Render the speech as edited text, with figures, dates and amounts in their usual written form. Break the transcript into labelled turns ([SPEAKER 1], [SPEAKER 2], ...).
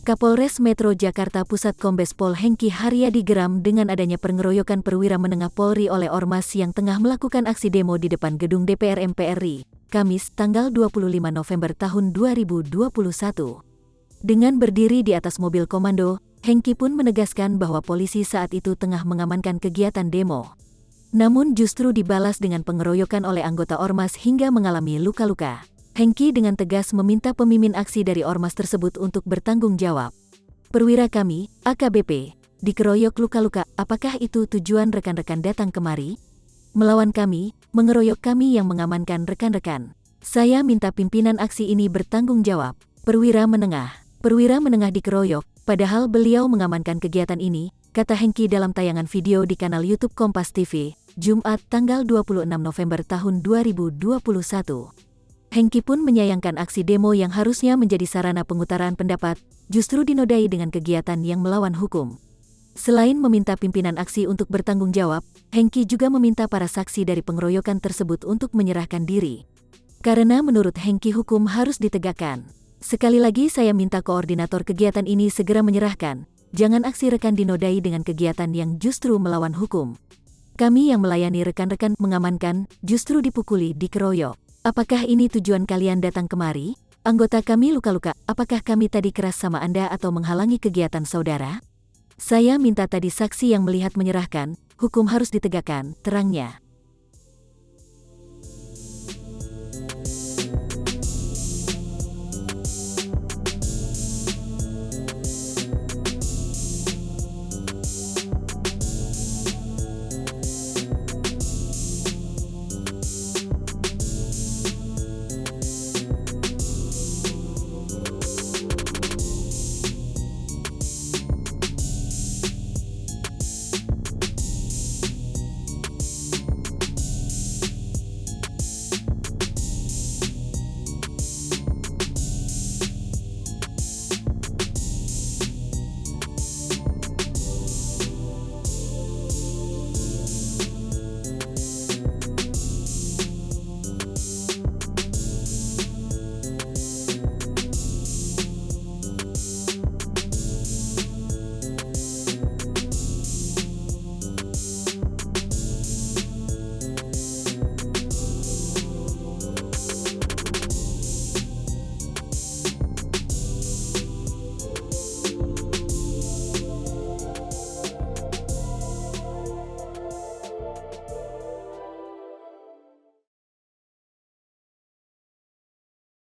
[SPEAKER 1] Kapolres Metro Jakarta Pusat Kombes Pol Hengki Haryadi geram dengan adanya pengeroyokan perwira menengah Polri oleh Ormas yang tengah melakukan aksi demo di depan gedung DPR MPRI, Kamis, tanggal 25 November tahun 2021. Dengan berdiri di atas mobil komando, Hengki pun menegaskan bahwa polisi saat itu tengah mengamankan kegiatan demo. Namun justru dibalas dengan pengeroyokan oleh anggota Ormas hingga mengalami luka-luka. Hengki dengan tegas meminta pemimpin aksi dari Ormas tersebut untuk bertanggung jawab. Perwira kami, AKBP, dikeroyok luka-luka, apakah itu tujuan rekan-rekan datang kemari? Melawan kami, mengeroyok kami yang mengamankan rekan-rekan. Saya minta pimpinan aksi ini bertanggung jawab. Perwira menengah dikeroyok, padahal beliau mengamankan kegiatan ini, kata Hengki dalam tayangan video di kanal YouTube Kompas TV, Jumat tanggal 26 November tahun 2021. Hengki pun menyayangkan aksi demo yang harusnya menjadi sarana pengutaraan pendapat, justru dinodai dengan kegiatan yang melawan hukum. Selain meminta pimpinan aksi untuk bertanggung jawab, Hengki juga meminta para saksi dari pengeroyokan tersebut untuk menyerahkan diri. Karena menurut Hengki hukum harus ditegakkan. Sekali lagi saya minta koordinator kegiatan ini segera menyerahkan, jangan aksi rekan dinodai dengan kegiatan yang justru melawan hukum. Kami yang melayani rekan-rekan mengamankan, justru dipukuli, dikeroyok. Apakah ini tujuan kalian datang kemari? Anggota kami luka-luka, apakah kami tadi keras sama Anda atau menghalangi kegiatan saudara? Saya minta tadi saksi yang melihat menyerahkan, hukum harus ditegakkan, terangnya.